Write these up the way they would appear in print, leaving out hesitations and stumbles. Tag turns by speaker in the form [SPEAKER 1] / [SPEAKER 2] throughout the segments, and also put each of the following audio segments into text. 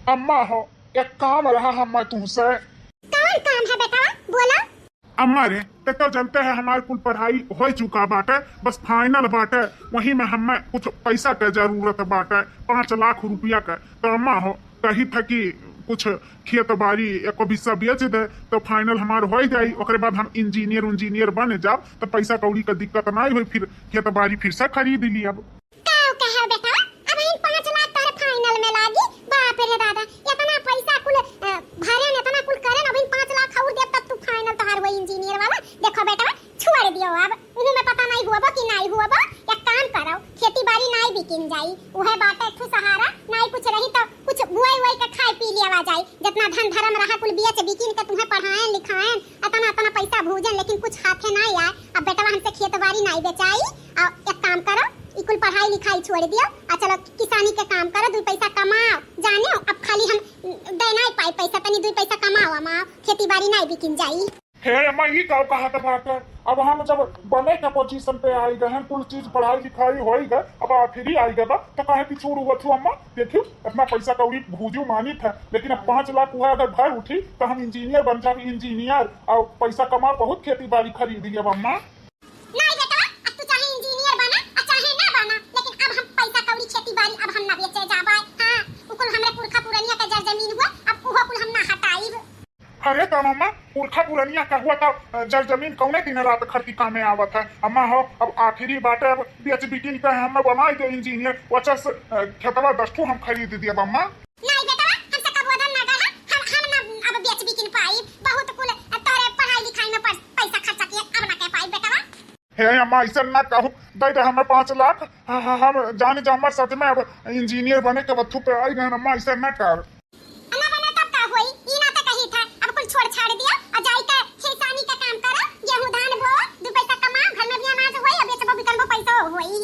[SPEAKER 1] अम्मा हो, एक काम रहा हमारे तुमसे।
[SPEAKER 2] कौन काम है बेटा, बोला।
[SPEAKER 1] अम्मा रे तो जानते हैं हमारे कुल पढ़ाई हो चुका बाटे, बस फाइनल बाटे। वही में हमें कुछ पैसा के जरूरत बाटे, 5 लाख रुपया के। तो अम्मा हो कही था कि कुछ खेत बाड़ी एको हिस्सा बेच दे तो फाइनल हमार हो जाई। ओकरे बाद हम इंजीनियर बन जाब तो पैसा कौड़ी का दिक्कत नहीं हुई, फिर खेत बाड़ी फिर से खरीद ली। अब
[SPEAKER 2] काऊ कहे बेटा, अब इन 5 लाख तारे फाइनल में लागी। बाप रे दादा, इतना पैसा कुल भरे ने, इतना कुल करे, अब इन 5 लाख और देब तक तू फाइनल तोहार वही इंजीनियर वाला। देखो बेटा, छोड़ दियो। अब उनु में पता नहीं हुआ कि नहीं हुआ। एक काम करो, खेती बाड़ी नहीं बिकिन जाई, उहे बाटे ठू सहारा नहीं कुछ रही तो कुछ बुआई के खाए पी लिया जाई। जितना धन धर्म रहा कुल बेच बिकिन के तुम्हें पढ़ाएं लिखाएं, इतना पैसा भूजन, लेकिन कुछ हाथे नहीं आए। अब बेटा हमसे खेत बाड़ी नहीं बेचाई। और एक काम करो, इकुल पढ़ाई लिखाई छोड़ दियो और चलो किसानी के काम करो, 2 पैसा कमाओ। जाने अब खाली हम देना ही पाई पैसा, तनी 2 पैसा कमाओ। अमाओ खेती बाड़ी नहीं बिकिन जाई।
[SPEAKER 1] हे अम्मा ये कहो कहा था बात है। अब हम जब बने के पोजीशन पे आई गए हैं, कुल चीज पढ़ाई लिखाई हो गए, अब आखिरी आई गए बा तो कहे कि छोड़ हुआ थू। अम्मा देखियो इतना पैसा कौड़ी भूजू मानी था, लेकिन अब 5 लाख हुआ अगर घर उठी तो हम इंजीनियर बन जाए। इंजीनियर और पैसा कमा बहुत खेती बाड़ी खरीद लिया। अम्मा
[SPEAKER 2] नहीं बेटा, अब तू चाहे इंजीनियर बना और चाहे ना बना, लेकिन अब हम पैसा कौड़ी खेती बाड़ी अब हम ना बेचे जाबा। हां उकुल हमरे पुरखा पुरनिया के जर जमीन हुआ, अब उहो कुल हम ना हटाई।
[SPEAKER 1] अरे तो अम्मा पुरखा पुरनिया का हुआ था जल जमीन कौने दिन रात खर्ची कामे आवत है। अम्मा हो अब आखिरी बाटे, अब बेच बिकिन का हमें बनाई दे इंजीनियर, वचा से खेतवा 10 ठू हम खरीद दिया। अम्मा
[SPEAKER 2] नहीं बेटा, हमसे कब वदन ना गए, हम ना अब बेच बिकिन पाई। बहुत कुल तोरे पढ़ाई लिखाई में पैसा खर्चा किए, अब ना के पाई बेटा।
[SPEAKER 1] हे अम्मा ऐसा ना कहूँ, दे दे हमें 5 लाख। हम जाने जा हमारे सच में अब इंजीनियर बने के वथू पे आई गए। अम्मा ऐसा ना कर।
[SPEAKER 2] ना बने तब का होई, ई ना तो कही था। अब कुल छोड़ छाड़ दिया और जाई के खेसानी का काम करो, गेहूं धान बो, 2 पैसा कमाओ, घर में भी अनाज होई, अब बेचबो बिकनबो पैसा होई।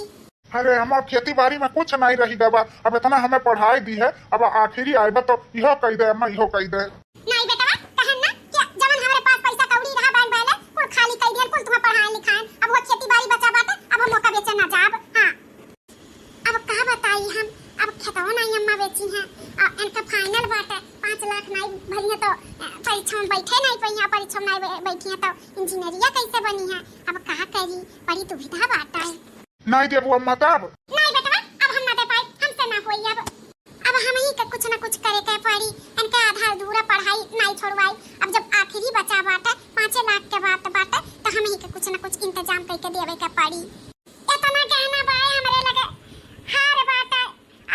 [SPEAKER 1] अरे अम्मा खेती बाड़ी में कुछ नहीं रही गवा, अब इतना हमें पढ़ाई दी है, अब आखिरी आए तो इहो कही दे। अम्मा इहो कही दे।
[SPEAKER 2] नहीं बेटा, कहन ना कि जवन हमारे पास पैसा कौड़ी रहा बैंक बैलेंस कुल खाली कई दियन, कुल तुम्हें पढ़ाए लिखाएं। अब वो खेती बाड़ी बचा बाटे, अब हम मौका बेचे ना जाब। हां अब कहा बताई हम, अब खेतवा नहीं अम्मा बेची हैं और इनका फाइनल बाटे 5 लाख नहीं भरी है तो परीक्षा में बैठे नहीं पहिया, परीक्षा में नहीं बैठी है तो इंजीनियरिया कैसे बनी है। अब कहा करी, बड़ी दुविधा बाटा है।
[SPEAKER 1] नहीं देबू अम्मा तब
[SPEAKER 2] नहीं बेटा, अब हम ना दे पाई, हमसे ना होई। अब हम ही का कुछ ना कुछ करे के पड़ी, इनका आधा अधूरा पढ़ाई नहीं छोड़वाई। अब जब आखिरी बचा बाटे 5 लाख के बात बाटे तो हम ही का कुछ ना कुछ इंतजाम करके देवे के पड़ी। इतना गहना बाए हमरे लगे, हार बाटे,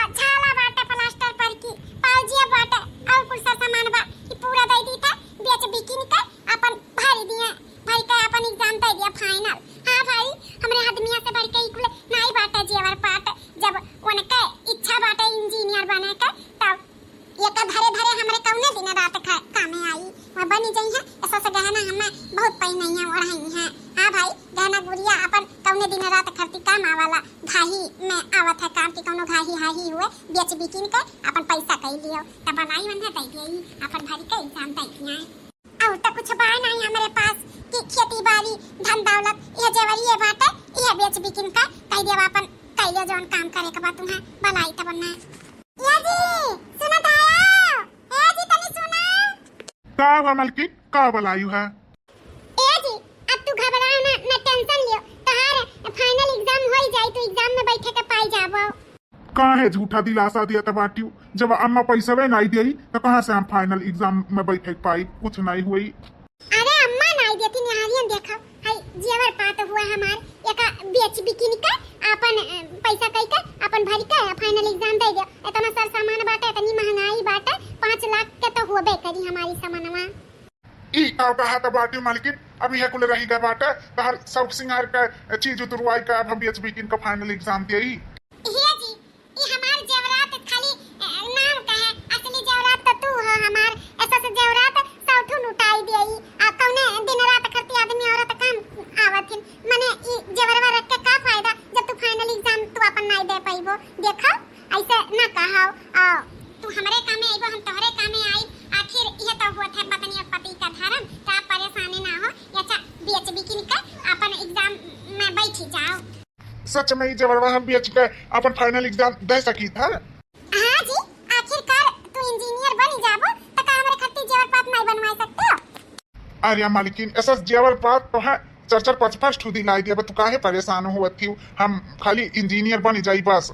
[SPEAKER 2] झाला बाटे प्लास्टर पर की, पाउजिया बाटे और कुछ सामान बा, ई पूरा दे दी था बेच बिकिन के अपन भर दिए, भर के अपन एग्जाम दे दिया फाइनल। हां भाई हमरे आदमिया से बढ़ के इकुल नहीं बाटे जेवर पाट, जब उनके इच्छा बाटे इंजीनियर बने के तब ये का धरे धरे हमरे कौने दिन रात कामे आई। वहां बनी जाई है ऐसा से गहना हमें बहुत पई नहीं है और रही है। हां भाई गहना गुड़िया अपन कौने दिन रात खर्ची काम आवाला, घाही में आवत है काम की, कोनो घाही हाही हुए बेच बिकिन के अपन पैसा कई लियो तब बनाई बंधे दई गई, अपन भरी के एग्जाम दई दिया। और तो कुछ बाय नहीं हमारे पास कि खेती बाड़ी धन दौलत ये जेवरिए बाटे, ये बेच बिकिन का कई देवा अपन कइले जोन काम करे के बा तुम्हें बनाई तब ना। ये जी सुनत आयो, ए जी तनी सुना।
[SPEAKER 1] का मलकी का बलायू है।
[SPEAKER 2] ए जी अब तू घबराओ ना टेंशन लियो, तहार फाइनल एग्जाम होई जाई तो एग्जाम में बैठे के पाई जाबो।
[SPEAKER 1] काहे झूठा दिलासा दिया था बाटियो, जब अम्मा पैसा वे नहीं दी तो कहाँ से हम फाइनल एग्जाम में बैठे पाई। कुछ नहीं हुई।
[SPEAKER 2] अरे अम्मा नहीं देती, निहारियन देखो हाय जेवर पात हुआ हमार एका बेच बिकिन का अपन पैसा कई के अपन भरी के फाइनल एग्जाम दे दियो। इतना सर सामान बाटे, इतनी महंगाई बाटे, 5 लाख के तो होबे करी हमारी सामानवा।
[SPEAKER 1] ई का कहा था बाटियो मालकिन, अभी है कुल रही गए बाटे तो हर सब सिंगार का चीज उतरवाई का, अब हम बेच बिकिन का फाइनल एग्जाम दिए।
[SPEAKER 2] हे जी ई हमार जेवरात खाली नाम का है, असली जेवरात तो तू हो हमार। ऐसा से जेवरात सौठू लुटाई देई आ कौने दिन रात खर्ची आदमी औरत काम आवथिन। माने ई जेवरवा रख के का फायदा जब तू फाइनल एग्जाम तू अपन नहीं दे पाइबो। देखो ऐसे ना कहो, तू हमरे कामे आइबो, हम तोहरे कामे आई। आखिर ये तो हुआ था पत्नी और पति का धर्म, तो आप परेशानी ना हो, या बेच बिकिन के अपन एग्जाम में बैठ जाओ।
[SPEAKER 1] सच में जबरवा हम बेच के अपन फाइनल एग्जाम दे सकी था।
[SPEAKER 2] हाँ जी, आखिरकार तू इंजीनियर
[SPEAKER 1] अरे मालकिन ऐसा जेवर बात तो है, चर चर पच पच ठुदी लाई दिया, तू काहे परेशान हुआ थी? हम खाली इंजीनियर बन जाई बस।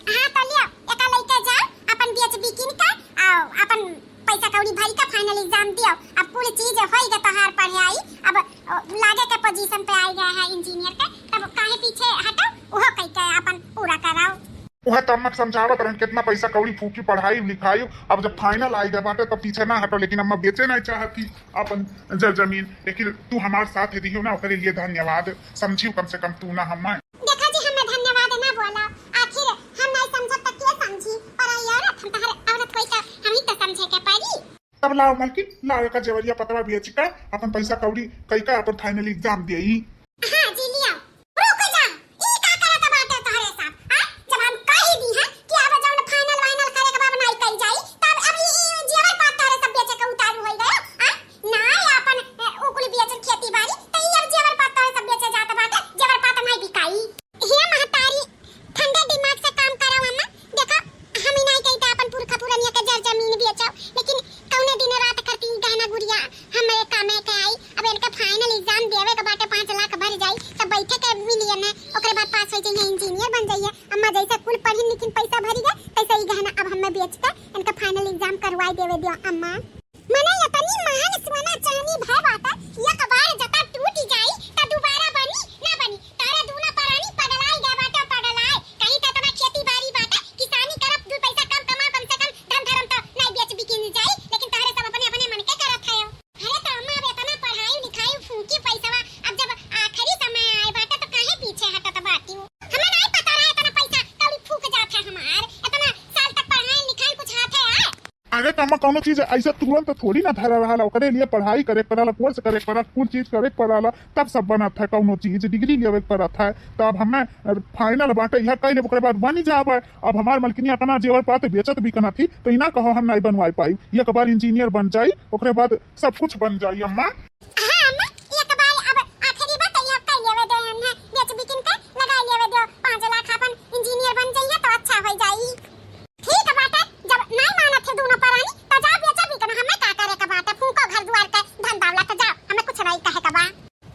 [SPEAKER 2] हां तो लिया एका लइके जा अपन बीएचबी किन का आओ अपन पैसा कौड़ी भरी का फाइनल एग्जाम दियो। अब पूरी चीज होई ग तोहार पढ़ाई अब लागे के पोजीशन पे आई गया है इंजीनियर के, तब काहे पीछे हटो, ओहो कह के अपन पूरा कराओ।
[SPEAKER 1] वह तब मैं समझावत रहन कितना पैसा कौड़ी फूकी पढ़ाई लिखाई, अब जब फाइनल आई गए बाटे तो पीछे ना हटो। लेकिन अम्मा बेचे नहीं चाहती अपन जमीन, लेकिन तू हमारे साथ रही हो ना, ओकरे लिए धन्यवाद। समझियो कम से कम तू ना हम।
[SPEAKER 2] देखा जी हमें धन्यवाद ना बोला, आखिर हम नहीं समझ तक के समझी पर यार हम तहर औरत कोई का हम ही तो समझे के पड़ी।
[SPEAKER 1] तब लाओ मालकिन, लाओ का जेवरिया पतवा बेच का अपन पैसा कौड़ी कई का अपन फाइनल एग्जाम देई।
[SPEAKER 2] हां जी लिया। रुक जा, ई का करत बाटे तोहरे साथ? हां जब हम कह दी है कि अब जब फाइनल वाइनल करे के बाद नहीं कई जाई, तब अब ई जेवर पात तोहरे सब बेचे के उतारू होई गयो। हां ना अपन उकुल बेचन खेती बाड़ी त ई अब जेवर पात तोहरे सब बेचे जात बाटे, जेवर पात नहीं बिकाई। हे महतारी ठंडे दिमाग से काम करो अम्मा। देखो हम ही नहीं कहते अपन पुरखा पुरनिया के जर जमीन बेचो, लेकिन कौने दिन रात करती गहना गुड़िया हमरे कामे के आई। अब इनका फाइनल एग्जाम देवे के बाटे 5 लाख भर जाई तब बैठे के मिलियन है, ओकरे बाद पास हो जाइए इंजीनियर बन जाइए। अम्मा जैसा कुल पढ़ी लेकिन पैसा भरी गए तैसे ही गहना अब हमें बेच के इनका फाइनल एग्जाम करवाई देवे दियो अम्मा। मने इतनी महान सोना चांदी भय बाटा एक बार जता टूट जाई त दोबारा बनी ना बनी। तारे दूना परानी पगलाई गए बाटा पगलाई, कहीं त तना खेती बाड़ी बाटा किसानी करब, दू पैसा कम कमा, कम से कम धन धर्म तो नहीं बेच बिकिन जाई, लेकिन तारे सब अपने अपने मन के करत है। अरे तो अम्मा अब इतना पढ़ाई लिखाई फूकी पैसा अब जब आखिरी समय आए बाटा तो काहे पीछे हटत बाटी? हमें नहीं पता रहा इतना पैसा कौड़ी फूक जात है हमार, इतना साल तक पढ़ाई लिखाई कुछ हाथ है।
[SPEAKER 1] अरे तम्मा कौनो चीज ऐसा तुरंत थोड़ी ना धरा रहा, ओकरे लिए पढ़ाई करे पड़ाला, कोर्स करे पड़ाला, कुछ चीज करे पड़ाला, तब सब बनत है। कौनो चीज डिग्री लेवे पड़त है, तो अब हमें फाइनल बाटे यह कह ले, ओकरे बाद बन जावे। अब हमार मलकिनी अपना जेवर पाते बेचत भी कना थी, तो इना कहो हम नहीं बनवाई पाई। एक बार इंजीनियर बन जाई ओकरे बाद सब कुछ बन जाई अम्मा।
[SPEAKER 2] हां अम्मा एक बार अब आखिरी बात ये कह लेवे दे हमने बेच बिकिन के लगा लेवे दो 5 लाख अपन इंजीनियर बन जाइए तो अच्छा हो जाई। ठीक बात है, जब नहीं मानत है दोनों परानी तो जा बेचा भी कना, हमें का करे का बात है? फूको घर द्वार के धन दौलत जा, हमें कुछ नहीं कहे का बा।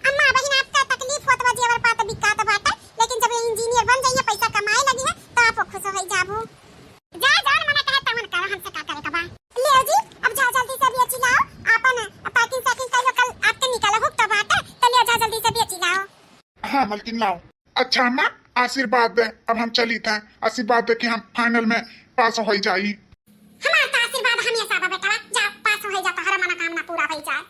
[SPEAKER 2] अम्मा बहिन आपका तकलीफ होत बा जेवर पात बिकात बाटे, लेकिन जब इंजीनियर बन जाइए पैसा कमाए लगी है तो आप खुश हो जाबू। जा जान मना कहे तमन करो, हमसे का करे का बा। ले जी अब जा जल्दी से बेची जाओ, अपन पैकिंग सैकिंग कर कल आपके निकाला हो तब बाटे, तो ले जा जल्दी से बेची जाओ।
[SPEAKER 1] हाँ मलकिन लाओ। अच्छा अम्मा आशीर्वाद दे, अब हम चली था, आशीर्वाद दे कि हम फाइनल में पास हो जाई।
[SPEAKER 2] हमारा तो आशीर्वाद हमेशा बा बेटा, जा पास हो जा, हर मनोकामना पूरा हो जाए।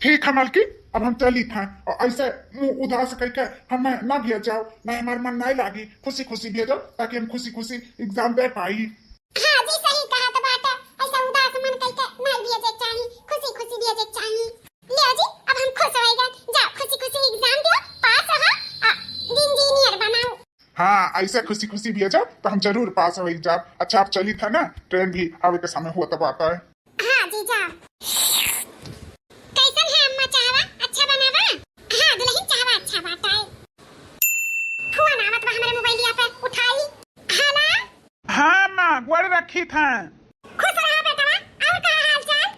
[SPEAKER 1] ठीक है मालकिन, अब हम चली था, और ऐसे मुंह उदास करके हमें ना भेज जाओ, ना हमारा मन नहीं लागी, खुशी खुशी भेजो ताकि हम खुशी खुशी एग्जाम दे पाई।
[SPEAKER 2] हाँ जी सही कहा तो बात है, ऐसा उदास मन करके नहीं भेजे चाहिए, खुशी खुशी भेजे चाहिए। ले जी अब हम खुश हो गए, जा खुशी खुशी एग्जाम दो, पास हो, इंजीनियर बनाओ।
[SPEAKER 1] हाँ ऐसे खुशी खुशी भेजो तो हम जरूर पास हो एग्जाम। अच्छा आप चली था ना, ट्रेन भी आवे के समय हुआ तब आता है।
[SPEAKER 2] हाँ जी जा। कैसन है अम्मा चाहवा? अच्छा बनावा? हाँ दुल्हन चाहवा अच्छा बात है। फोन आवत बा हमारे मोबाइलिया पे, उठाई। हेलो
[SPEAKER 1] हाँ माँ गोड़ रखी था।
[SPEAKER 2] खुश रहा बेटा, और का हाल चाल?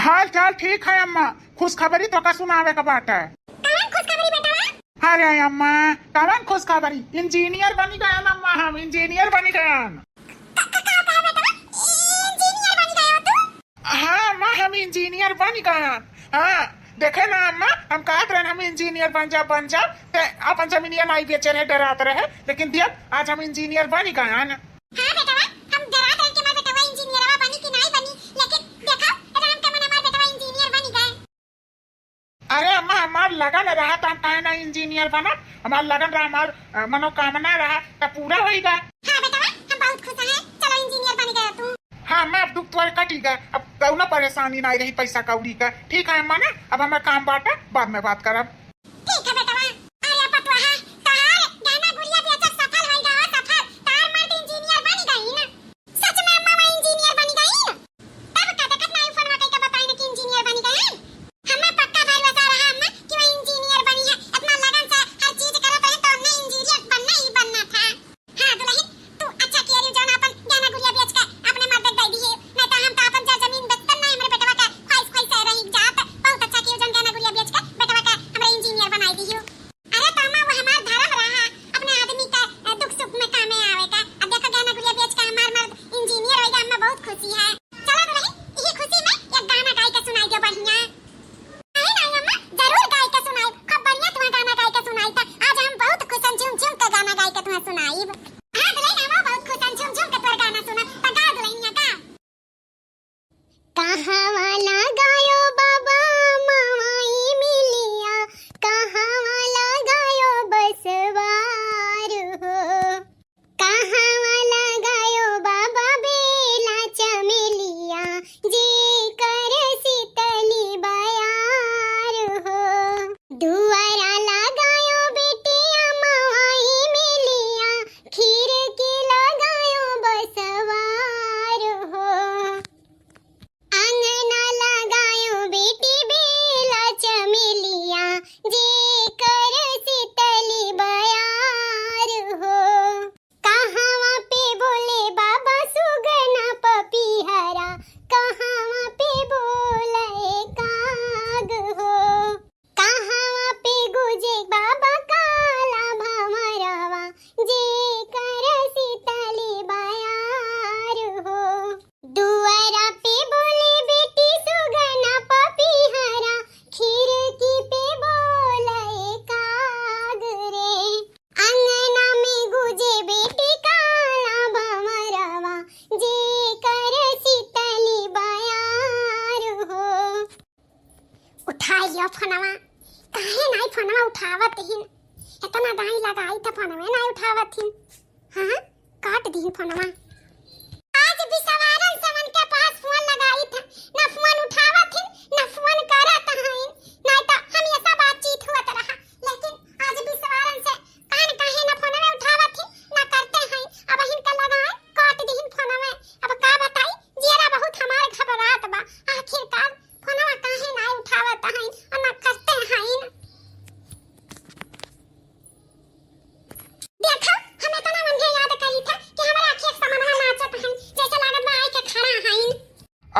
[SPEAKER 1] हाल चाल ठीक है अम्मा, खुशखबरी तो का सुनावे का बात है।
[SPEAKER 2] कौन खुशखबरी बेटा?
[SPEAKER 1] अरे अम्मा कौन खुशखबरी, इंजीनियर बनी गए अम्मा, हम इंजीनियर बनी गए। हाँ अम्मा हम इंजीनियर बन गए। हाँ देखे ना अम्मा, हम कहते रहे हम इंजीनियर बन जा ते अपन जमीनिया नहीं बेचे रहे, डराते रहे, लेकिन देख आज हम इंजीनियर बन गए। हाँ
[SPEAKER 2] बेटा हम डराते रहे कि हमारा बेटा इंजीनियर बनी कि नहीं बनी, लेकिन देखो राम के मन हमारा बेटा इंजीनियर बन गए।
[SPEAKER 1] अरे अम्मा हमार लगन रहा तो हम कहे ना इंजीनियर बना, हमार लगन रहा, हमार मनोकामना रहा तो पूरा हो गया।
[SPEAKER 2] हाँ बेटा हम बहुत खुश हैं, चलो इंजीनियर बन गए तू।
[SPEAKER 1] हाँ मैं अब दुख तुम्हारे कटी गए, अब कौनो परेशानी नहीं रही पैसा कौड़ी का। ठीक है अम्मा ना, अब हमें काम बांटा, बाद में बात करब।
[SPEAKER 2] ठीक है बेटा। अरे पतवा तहार गहना गुड़िया बेचत सफल हो गया, सफल तार मर्द इंजीनियर बन गई ना। सच में अम्मा इंजीनियर बन गई ना, तब का देखत नहीं फोन में कह बताई ना कि इंजीनियर बन गई। हमें पक्का भाई बता रहा अम्मा कि वो इंजीनियर बनी है, इतना लगन से हर चीज करत है तो हमने इंजीनियर बनना ही बनना था। हां दुल्हन तू अच्छा किया रे, जान अपन गहना गुड़िया बेच के अपने मर्द दे दी है, नहीं तो हम तो अपन जमीन बेचते नहीं, हमारे बेटवा का ख्वाहिश ख्वाहिश रही जात। बहुत अच्छा किया जान दियो फोनवा काहे नहीं फोनवा उठावत हिन इतना दाई लगाई त फोनवा नहीं उठावत हिन हां काट दी फोनवा आज भी सवारन समन के पास फोन लगाई था ना फोन उठावत हिन ना फोन करत हइन नहीं तो हम ऐसा बातचीत हुआ रहा लेकिन आज भी सवारन से कान काहे ना फोनवा उठावत हिन ना करते हइन अब हिन का लगाए काट दी फोनवा अब का बताई जेरा बहुत हमारे घबरात बा आखिरकार फोनवा काहे ना उठावत हइन और ना करते हइन देखो हम इतना मन है याद करी था कि हमारे आंखें सामने नाचत हन जैसे लागत बा आई के खड़ा हइन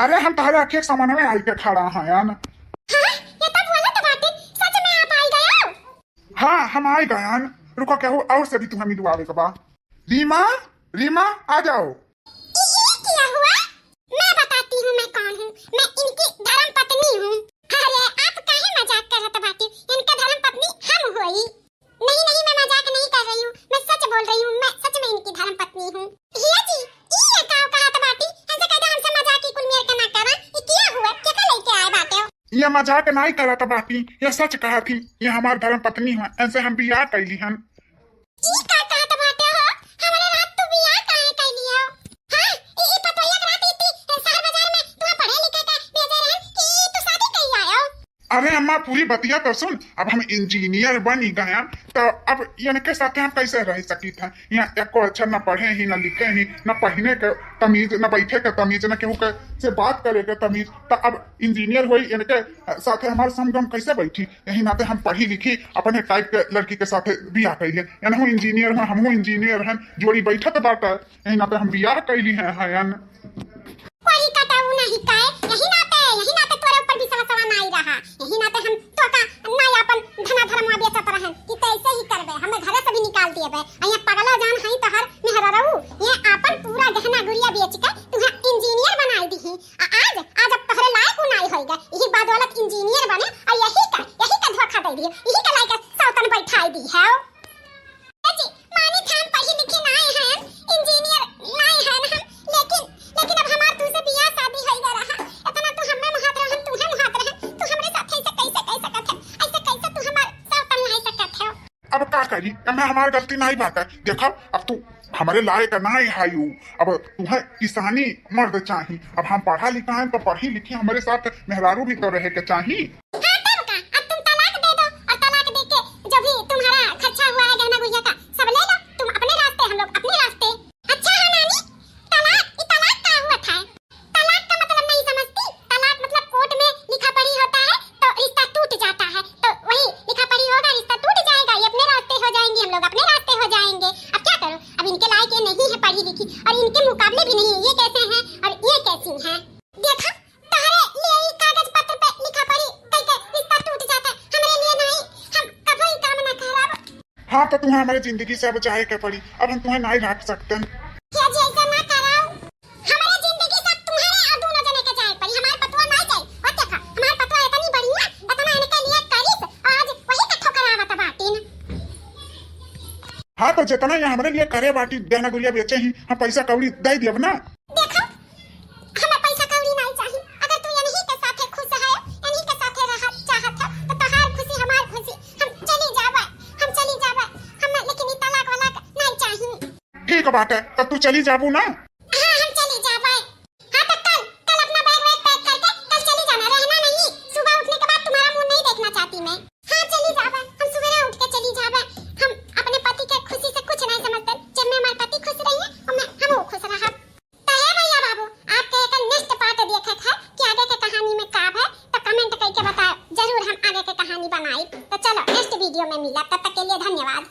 [SPEAKER 1] अरे हम तुम्हारे आंखें सामने में आई के खड़ा हैं यान
[SPEAKER 2] हां ये तो बोला तो बात सच में आप आई गए हो
[SPEAKER 1] हाँ हम आ गए यान रुको क्या हो और से भी तुम्हें मिलवावे के बा रीमा रीमा आ जाओ
[SPEAKER 2] ये क्या हुआ मैं बताती हूँ मैं कौन हूँ मैं इनकी धर्म पत्नी हूँ अरे आप काहे मजाक कर रहे बाटी इनका धर्म पत्नी हम होई नहीं नहीं मैं मजाक नहीं कर रही हूँ मैं सच बोल रही हूँ मैं सच में इनकी धर्म पत्नी हूँ हिया जी ये का कहत बाटी ऐसे कहते हमसे मजाक की कुल मेर के ना करा ये क्या हुआ क्या लेके आए बाटे
[SPEAKER 1] ये मजाक नहीं करा था बाटी ये सच कहा थी ये हमारी धर्म पत्नी है ऐसे हम बियाह कैली हन
[SPEAKER 2] ई का कहत बाटे हो हमारे रात तू बियाह काहे कैली हो हां ई पतोया के रात इतनी शहर बाजार में तू पढ़े लिखे का भेजे रहन कि तू शादी कई आयो
[SPEAKER 1] अरे अम्मा पूरी बतिया तो सुन अब हम इंजीनियर बन ही गए तो अब इनके साथ हम कैसे रह सकी था यहाँ एक को अच्छा न पढ़े ही न लिखे ही न पहने के तमीज न बैठे के तमीज न केहू के से बात करे के तमीज तो अब इंजीनियर हुई इनके साथ हमारे समगम कैसे बैठी यही नाते हम पढ़ी लिखी अपने टाइप के लड़की के साथ बियाह कैली यानी इंजीनियर हैं हमहू इंजीनियर हैं जोड़ी बैठत बाटा यही नाते हम बियाह कैली हैं
[SPEAKER 2] कोई कटाऊ नहीं काए यही नाते तोरे ऊपर भी सवा नहीं रहा यही नाते हम तो का नहीं अपन धना धर्म बेचत रहन कि कैसे ही करबे हमें घरे से भी निकाल दिएबे अया पगला जान हई तहर मेहरा रहू ये अपन पूरा गहना गुड़िया बेच के तुहा इंजीनियर बनाई दी आज आज अब तहरे लायक नहीं होइगा यही बदौलत इंजीनियर बने और यही का धोखा दे दिए यही का लायक सौतन बैठाई दी है जी मानी थान पढ़ी लिखी नहीं है इंजीनियर नहीं है हम लेकिन अब हमार तुझसे बियाह शादी होइगा रहा इतना तू हमें महात रहन तू हमरे साथ ऐसे कैसे कह सकत है ऐसे कैसे तू हमार सौतन नहीं सकत है
[SPEAKER 1] अब का करी मैं हमारी गलती नहीं बात है देखो अब तू हमारे लायक नहीं हायू अब तुम्हें किसानी मर्द चाहिए अब हम पढ़ा लिखा है तो पढ़ी लिखी हमारे साथ मेहरारू भी तो रहे के चाहिए
[SPEAKER 2] और इनके मुकाबले भी नहीं ये कैसे हैं और ये कैसी हैं देखा तारे ले ई कागज पत्र पे लिखा पड़ी कई के रिश्ता टूट जाता हमरे लिए नहीं हम कभी काम ना करब
[SPEAKER 1] हाँ तो तुम्हें हमारी जिंदगी से बचाए के पड़ी अब हम तुम्हें नहीं रख सकते
[SPEAKER 2] क्या जी ऐसा ना कराओ हमारे जिंदगी से तुम्हारे और दोनों जने के जाए पड़ी हमारे पतवा नहीं जाए और देखा हमारे पतवा इतनी बढ़िया इतना इनके लिए करीस आज वही का ठोकरावत बाटीन
[SPEAKER 1] हाँ तो जितना ये हमारे लिए करे बाटी गहना गुड़िया बेचे ही हम पैसा कौड़ी दे दिए ना
[SPEAKER 2] देखो हमें पैसा कौड़ी नहीं चाहिए अगर तू यहीं के साथ खुश है यहीं के साथ रहत चाहत है तो तहार खुशी हमार खुशी हम चली जावे हम लेकिन ई तलाक वाला नहीं चाहिए
[SPEAKER 1] ठीक बात है तब तू चली जाबू ना
[SPEAKER 2] हां हम चली जावे हां तो कल अपना बैग पैक करके कल चली जाना रहना नहीं सुबह उठने के बाद तुम्हारा मुंह नहीं देखना चाहती मैं हां चली जावे हम सुबह उठ के चली जावे हम अपने पति के खुशी से कुछ नहीं समझते जब मैं हमारे पति खुश रहिए और हम वो खुश रहा तो है भैया बाबू आपके एक नेक्स्ट पार्ट देखे था कि आगे के कहानी में का है तो कमेंट करके बताओ जरूर हम आगे के कहानी बनाए तो चलो नेक्स्ट वीडियो में मिला तब तक के लिए धन्यवाद।